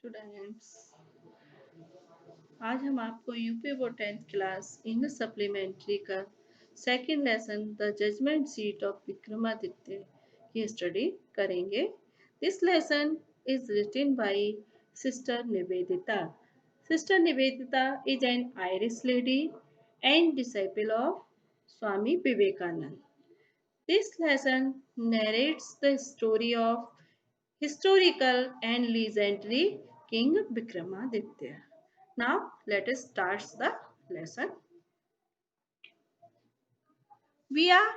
Students, आज हम आपको UP board 10th class English supplementary का second lesson the judgement seat of Vikramaditya की स्टडी करेंगे। This lesson is written by sister Nivedita. Sister Nivedita is an Irish lady and disciple of Swami Vivekananda. This lesson narrates the story of historical and legendary King Vikramaditya. Now let us start the lesson. We are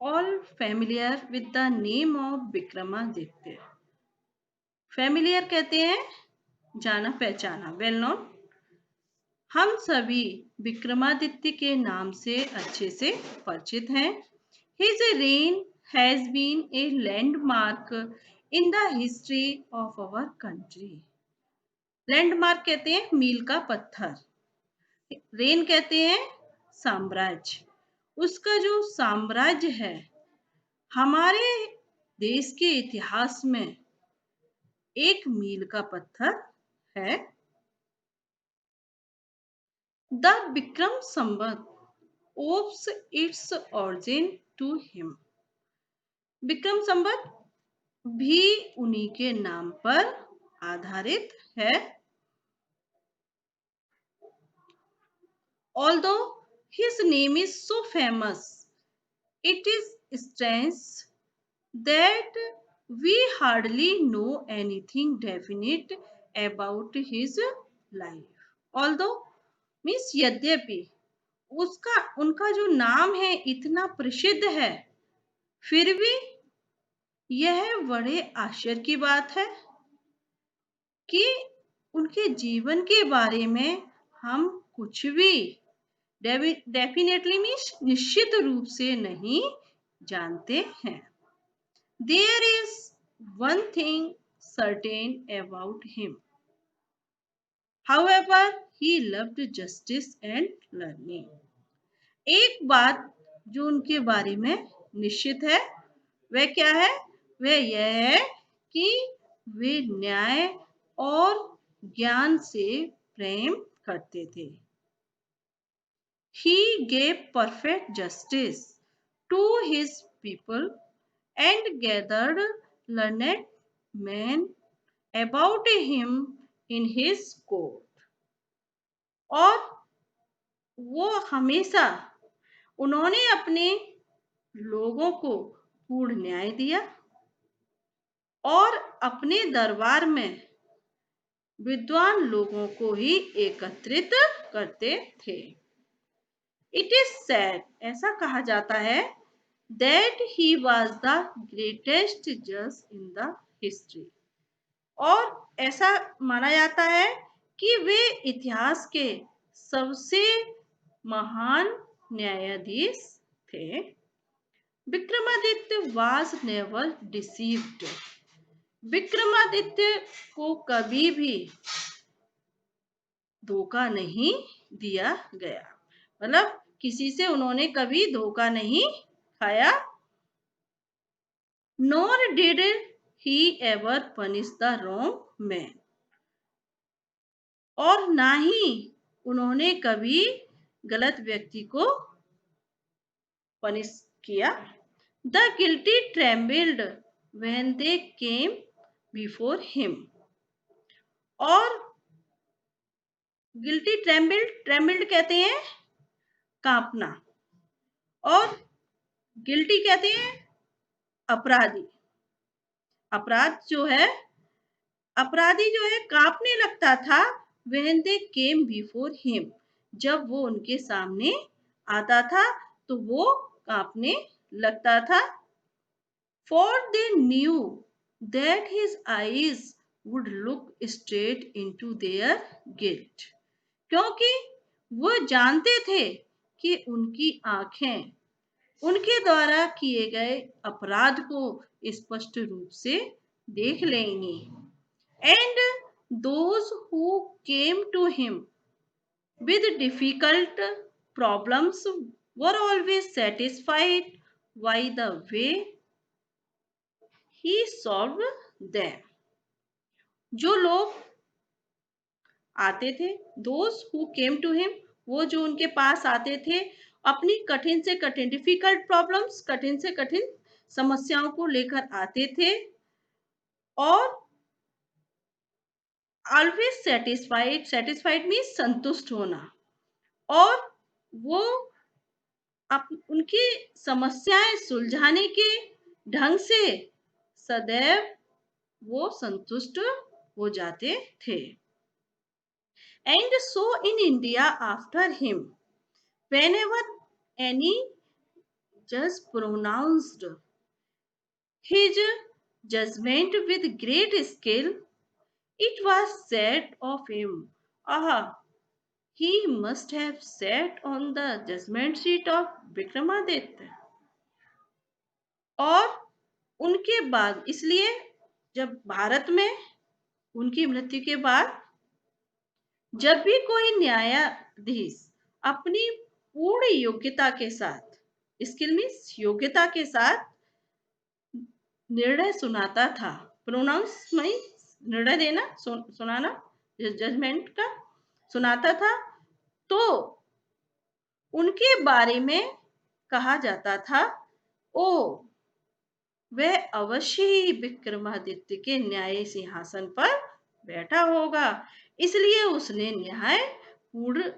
all familiar with the name of Vikramaditya. Familiar कहते हैं जाना पहचाना, well known. हम सभी विक्रमादित्य के नाम से अच्छे से परिचित हैं। His reign has been a landmark in the history of our country. Landmark कहते हैं मील का पत्थर, रेन कहते हैं साम्राज्य। उसका जो साम्राज्य है हमारे देश के इतिहास में एक मील का पत्थर है। The Vikram Samvat owes its origin to him. Vikram Samvat भी उन्हीं के नाम पर आधारित है। Although his name is so famous, it is strange that we hardly know anything definite about his life. Although means यद्यपि उनका जो नाम है इतना प्रसिद्ध है, फिर भी यह बड़े आश्चर्य की बात है कि उनके जीवन के बारे में हम कुछ भी डेफिनेटली मीन्स निश्चित रूप से नहीं जानते हैं। There is one thing certain about him. However, he loved justice and learning. एक बात जो उनके बारे में निश्चित है वह क्या है? वह यह है कि वे न्याय और ज्ञान से प्रेम करते थे। He gave perfect justice to his people and gathered learned men about him in his court. और वो हमेशा उन्होंने अपने लोगों को पूर्ण न्याय दिया और अपने दरबार में विद्वान लोगों को ही एकत्रित करते थे। It is said, ऐसा कहा जाता है, that he was the greatest judge in the history. और ऐसा माना जाता है कि वे इतिहास के सबसे महान न्यायाधीश थे। Vikramaditya was never deceived. Vikramaditya को कभी भी धोखा नहीं दिया गया, मतलब किसी से उन्होंने कभी धोखा नहीं खाया। Nor did he ever punish the wrong man. और ना ही उन्होंने कभी गलत व्यक्ति को पनिश किया। The guilty trembled when they came before him. और गिल्टी ट्रेम्बल्ड कहते हैं कांपना, और गिल्टी कहते हैं अपराधी। अपराधी जो है कांपने लगता था when they came before him. जब वो उनके सामने आता था तो वो कांपने लगता था। For they knew that his eyes would look straight into their guilt. क्योंकि वो जानते थे कि उनकी आंखें उनके द्वारा किए गए अपराध को स्पष्ट रूप से देख लेंगी। And those who came to him with difficult problems were always satisfied by the way he solved them. जो लोग आते थे, those who came to him, वो जो उनके पास आते थे, अपनी कठिन से कठिन डिफिकल्ट प्रॉब्लम्स, कठिन से कठिन समस्याओं को लेकर आते थे, और ऑलवेज सेटिस्फाइड, सेटिस्फाइड मीन्स संतुष्ट होना, और वो उनकी समस्याएं सुलझाने के ढंग से सदैव वो संतुष्ट हो जाते थे। And so in India after him, whenever any judge pronounced his judgment with great skill, it was said of him, "Ah, he must have sat on the judgment seat of Vikramaditya." और उनके बाद, इसलिए जब भारत में उनकी मृत्यु के बाद जब भी कोई न्यायाधीश अपनी पूर्ण योग्यता के साथ, स्किल मीन्स योग्यता के साथ निर्णय सुनाता था, प्रोनाउंस मीन्स निर्णय देना, सुनाना, जजमेंट का सुनाता था, तो उनके बारे में कहा जाता था, ओ वह अवश्य ही विक्रमादित्य के न्याय सिंहासन पर बैठा होगा, इसलिए उसने न्याय पूर्ण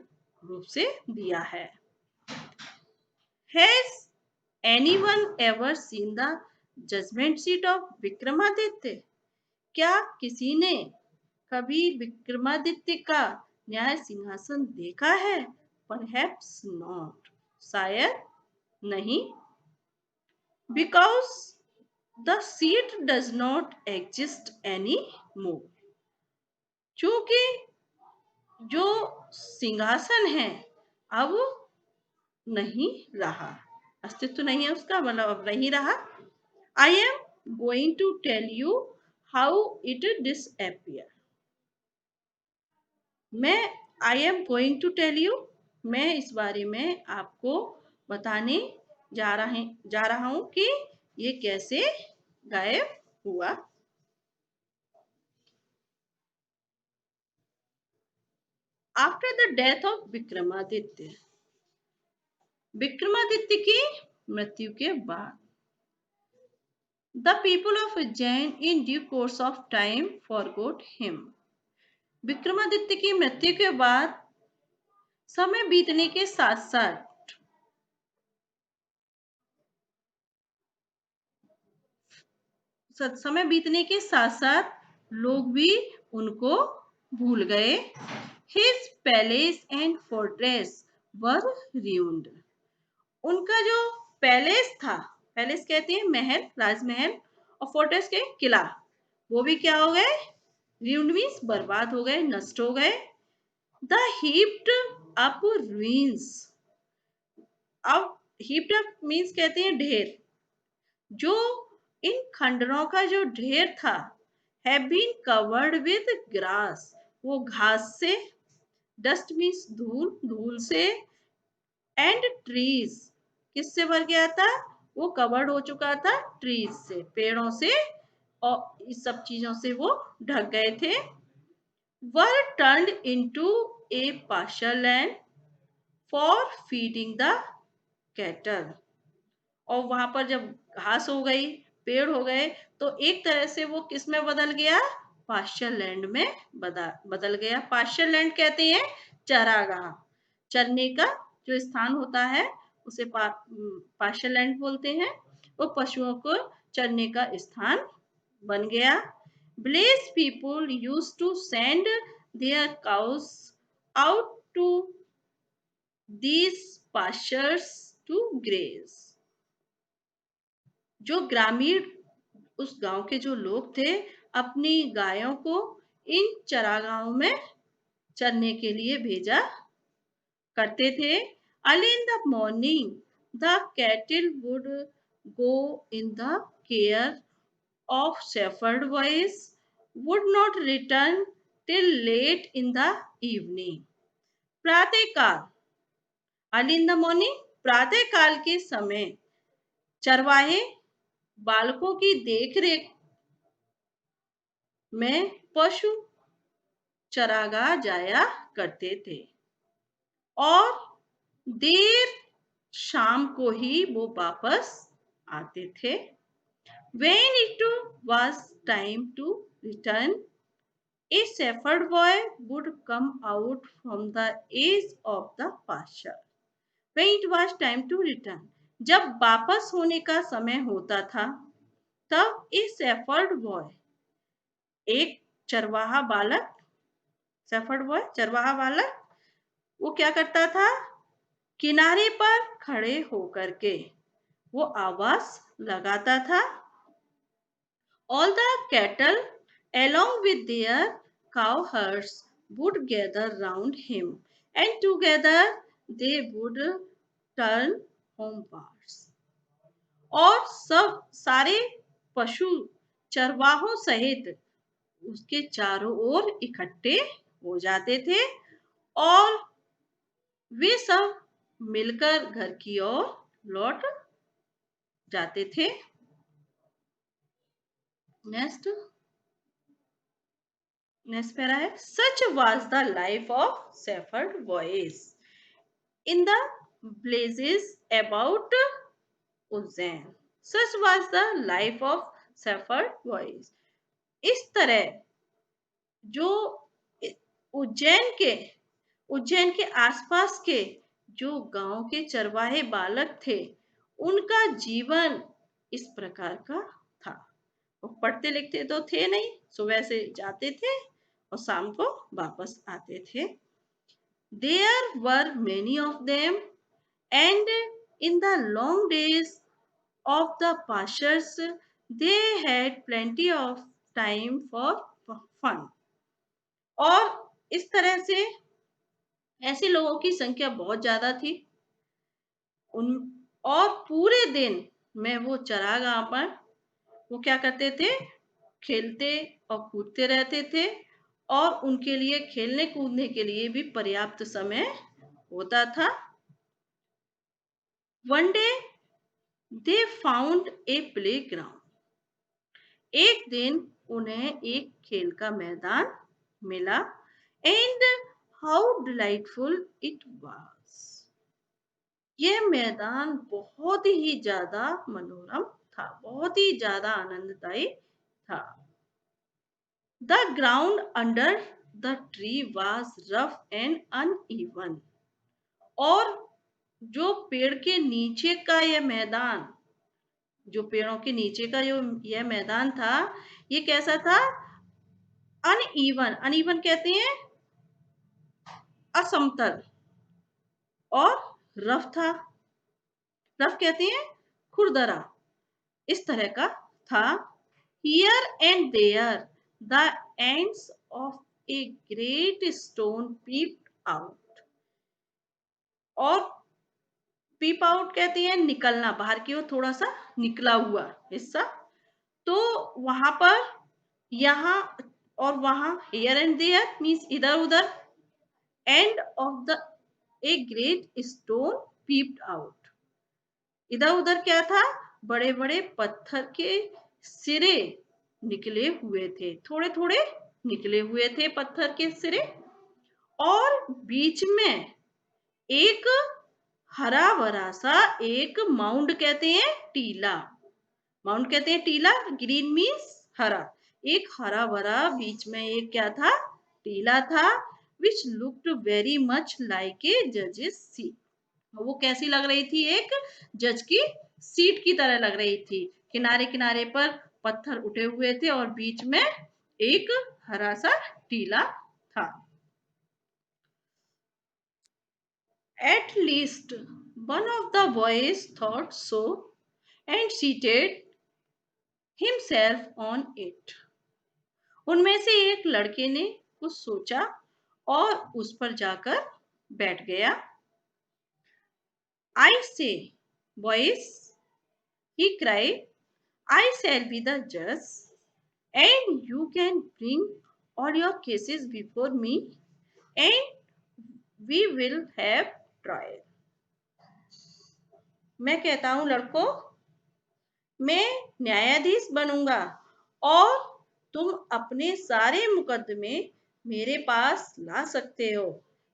रूप से दिया है। Has anyone ever seen the judgment seat of Vikramaditya? क्या किसी ने कभी विक्रमादित्य का न्याय सिंहासन देखा है? Perhaps not, शायद नहीं, because the seat does not exist anymore, क्योंकि जो सिंहासन है अब नहीं रहा, अस्तित्व नहीं है उसका, मतलब अब नहीं रहा। I am going to tell you how it disappear, मैं I am going to tell you, मैं इस बारे में आपको बताने जा रहा हूं कि ये कैसे गायब हुआ। After the death of Vikramaditya, Vikramaditya की मृत्यु के बाद, the people of Ujjain in due course of time forgot him, Vikramaditya की मृत्यु के बाद समय बीतने के साथ साथ लोग भी उनको भूल गए। His palace and fortress were ruined, उनका जो पैलेस था, पैलेस कहते हैं महल, राजमहल, और फोर्ट्रेस के किला, वो भी क्या हो गए? ruined मीन्स बर्बाद हो गए, नष्ट हो गए। The heaped up ruins, अब heaped up मीन्स कहते हैं ढेर, जो इन खंडरों का जो ढेर था, have been covered with grass, वो घास से, डस्ट मीन्स धूल, धूल से, एंड ट्रीज, किससे भर गया था? वो कवर्ड हो चुका था ट्रीज से, पेड़ों से, और इस सब चीजों से वो ढक गए थे। Were turned into a pasture land for feeding the cattle, और वहां पर जब घास हो गई, पेड़ हो गए, तो एक तरह से वो किस में बदल गया? पास्चर लैंड में बदल गया। पास्चर लैंड कहते हैं चरागाह, चरने का जो स्थान होता है उसे पास्चर लैंड बोलते हैं। वो पशुओं को चरने का स्थान बन गया। Village people used to send their cows out to these pastures to graze, जो ग्रामीण उस गांव के जो लोग थे, अपनी गायों को इन चरागाहों में चरने के लिए भेजा करते थे। Early in the morning the cattle would go in the care of shepherd boys, would not return till late in the evening. प्रातः काल, अर्ली इन द मॉर्निंग, प्रातः काल के समय चरवाहे बालकों की देखरेख में पशु चरागाह जाया करते थे और देर शाम को ही वो वापस आते थे। When it was time to return, a shepherd boy would come out from the edge of the pasture. When it was time to return, जब वापस होने का समय होता था तब ए शेफर्ड बॉय, एक चरवाहा बालक, शेफर्ड बॉय चरवाहा बालक, वो क्या करता था, किनारे पर खड़े होकर के वो आवाज लगाता था। All the cattle along with their cow herds would gather round him and together they would turn homewards. और सब सारे पशु चरवाहों सहित उसके चारों ओर इकट्ठे हो जाते थे और वे सब मिलकर घर की ओर लौट जाते थे। नेक्स्ट पैरा है, such was the life of shepherd boys in the villages about Ujjain. Such was the life of shepherd boys. इस तरह जो उज्जैन के आसपास के जो गांव के चरवाहे बालक थे उनका जीवन इस प्रकार का था। वो पढ़ते लिखते तो थे नहीं, सुबह से जाते थे और शाम को वापस आते थे। There were many of them and in the long days of the pastures they had plenty of time for fun। और इस तरह से ऐसे लोगों की संख्या बहुत ज्यादा थी उन, और पूरे दिन में वो चरागाह पर वो क्या करते थे, खेलते और कूदते रहते थे और उनके लिए खेलने कूदने के लिए भी पर्याप्त समय होता था। One day they found a playground। एक दिन उन्हें एक खेल का मैदान मिला and how delightful it was। यह मैदान बहुत ही ज्यादा मनोरम था, बहुत ही ज्यादा आनंददायी था। The ground under the tree was rough and uneven। और जो पेड़ के नीचे का यह मैदान, जो पेड़ों के नीचे का जो यह मैदान था, ये कैसा था, अनइवन कहते हैं असमतल, और रफ था, रफ कहते हैं खुरदरा, इस तरह का था। Here and there the ends of a great stone peeped out। और पीप आउट कहते हैं निकलना, बाहर की ओर थोड़ा सा निकला हुआ हिस्सा। तो वहां पर, यहाँ और वहां, here and there मीन्स इधर उधर, end of the a great stone peeped out, इधर उधर क्या था, बड़े बड़े पत्थर के सिरे निकले हुए थे, थोड़े थोड़े निकले हुए थे पत्थर के सिरे, और बीच में एक हरा भरा सा एक माउंड कहते हैं टीला, माउंट कहते हैं टीला, ग्रीन मीन्स हरा, एक हरा भरा बीच में एक क्या था, टीला था, which looked very much like a जजेस सीट। वो कैसी लग रही थी, एक जज की सीट की तरह लग रही थी, किनारे किनारे पर पत्थर उठे हुए थे और बीच में एक हरा सा टीला था। At least one of the boys thought so and seated himself on it। उनमें से एक लड़के ने कुछ सोचा और उस पर जाकर बैठ गया। I say, boys, he cried, I shall be the judge and you can bring all your cases before me and we will have trial। मैं कहता हूं लड़कों, मैं न्यायाधीश बनूंगा और तुम अपने सारे मुकदमे मेरे पास ला सकते हो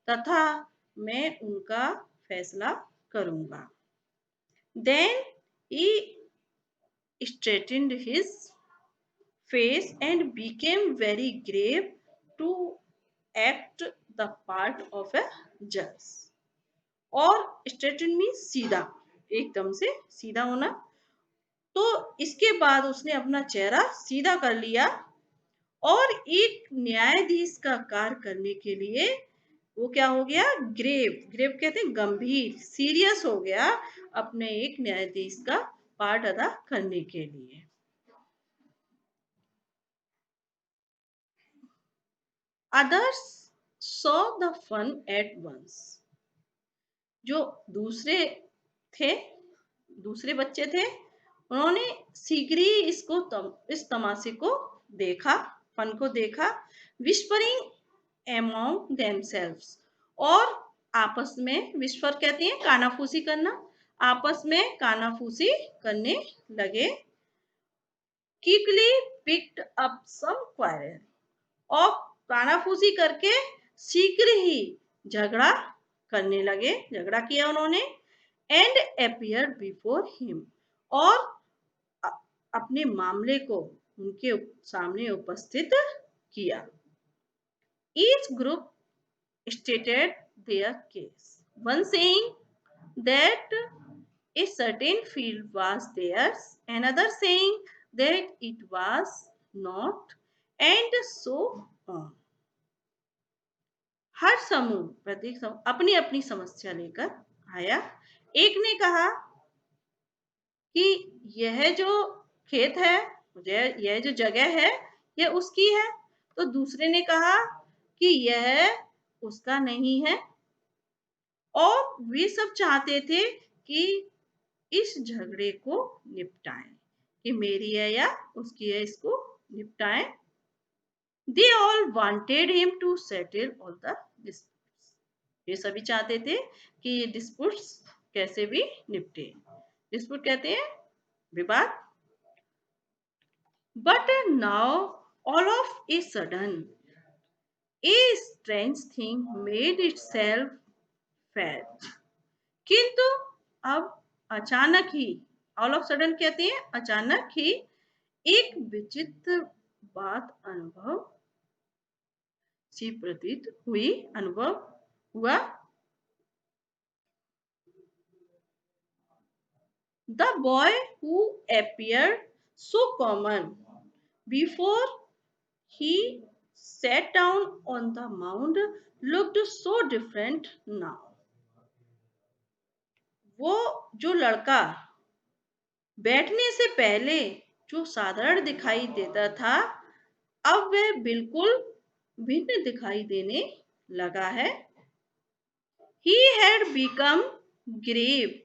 तथा मैं उनका फैसला करूंगा। Then he straightened his face and became very grave to act the part of a judge. और straighten means सीधा, एकदम से सीधा होना। तो इसके बाद उसने अपना चेहरा सीधा कर लिया और एक न्यायाधीश का कार्य करने के लिए वो क्या हो गया, ग्रेव, ग्रेव कहते हैं गंभीर, सीरियस हो गया अपने एक न्यायाधीश का पार्ट अदा करने के लिए। Others saw the fun at once, जो दूसरे थे, दूसरे बच्चे थे, उन्होंने शीघ्र ही इस तमाशे को देखा, फन को देखा। विस्परिंग among themselves, और आपस में, विस्पर कहते हैं कानाफूसी करना, आपस में कानाफूसी करने लगे। quickly picked up some quarrel, और कानाफूसी करके शीघ्र ही झगड़ा करने लगे, झगड़ा किया उन्होंने। एंड appeared before him, और अपने मामले को उनके सामने उपस्थित किया। Each group stated their case, one saying that a certain field was theirs, another saying that it was not, and so on. हर समूह, प्रत्येक समूह अपनी अपनी समस्या लेकर आया। एक ने कहा कि यह जो खेत है, यह जो जगह है, यह उसकी है। तो दूसरे ने कहा कि यह उसका नहीं है। और वे सब चाहते थे कि इस झगड़े को निपटाएं, कि मेरी है या उसकी है, इसको निपटाएं। They all wanted him to settle all the disputes. ये सभी चाहते थे कि ये disputes कैसे भी निपटे। dispute कहते हैं विवाद। But now all of a sudden a strange thing made itself felt. किंतु अब अचानक ही, ऑल ऑफ सडन कहते हैं अचानक ही, एक विचित्र बात अनुभव सी प्रतीत हुई, अनुभव हुआ। The boy who appeared so common before he sat down on the mound looked so different now. वो जो लड़का बैठने से पहले जो साधारण दिखाई देता था, अब वह बिल्कुल भिन्न दिखाई देने लगा है। He had become grave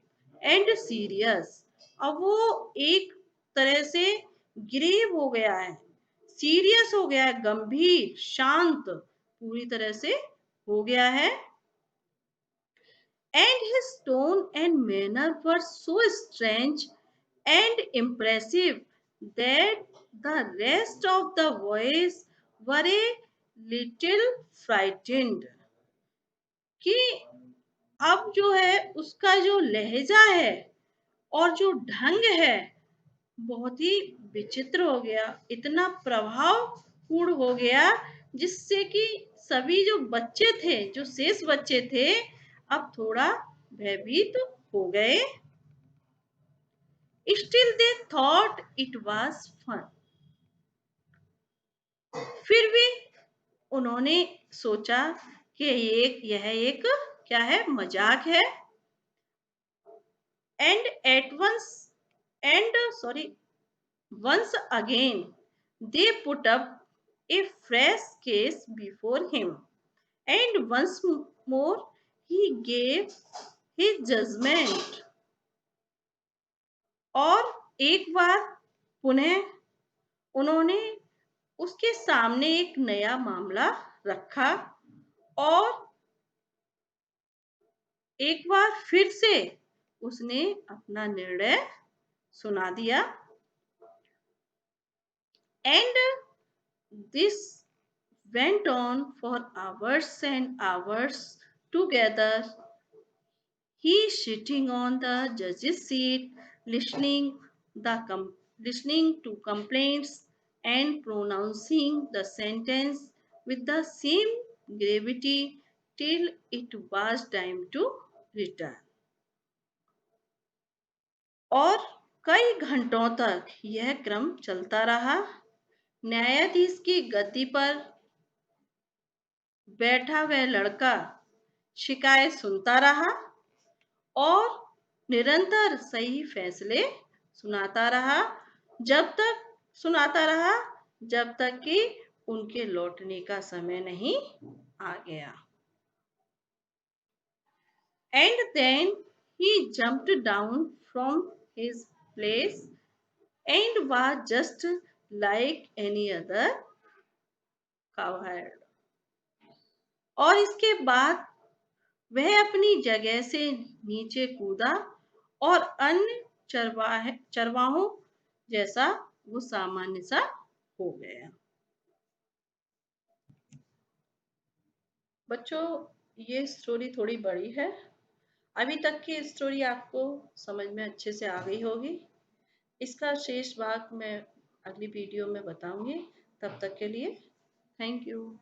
and serious. अब वो एक तरह से ग्रेव हो गया है, सीरियस हो गया है, गंभीर, शांत पूरी तरह से हो गया है। And his tone and manner were so strange and impressive that the rest of the boys were a little frightened. कि अब जो है उसका जो लहजा है और जो ढंग है बहुत ही विचित्र हो गया, इतना प्रभावपूर्ण हो गया, जिससे कि सभी जो बच्चे थे, जो शेष बच्चे थे, अब थोड़ा भयभीत हो गए। Still they thought it was fun. फिर भी उन्होंने सोचा कि यह एक क्या है, मजाक है। And at once and sorry once again they put up a fresh case before him, and once more he gave his judgment. और एक बार पुनः उन्होंने उसके सामने एक नया मामला रखा और एक बार फिर से उसने अपना निर्णय सुना दिया। And this went on for hours and hours together. He sitting on the judge's seat, listening listening to complaints and pronouncing the sentence with the same gravity till it was time to return. और कई घंटों तक यह क्रम चलता रहा। न्यायाधीश की गद्दी पर बैठा वह लड़का शिकायत सुनता रहा और निरंतर सही फैसले सुनाता रहा जब तक सुनाता रहा जब तक कि उनके लौटने का समय नहीं आ गया। And then he jumped down from his place and was just like any other cowherd. और इसके बाद वह अपनी जगह से नीचे कूदा और अन्य चरवाहों जैसा वो सामान्य सा हो गया। बच्चों, ये स्टोरी थोड़ी बड़ी है। अभी तक की स्टोरी आपको समझ में अच्छे से आ गई होगी। इसका शेष भाग मैं अगली वीडियो में बताऊंगी। तब तक के लिए थैंक यू।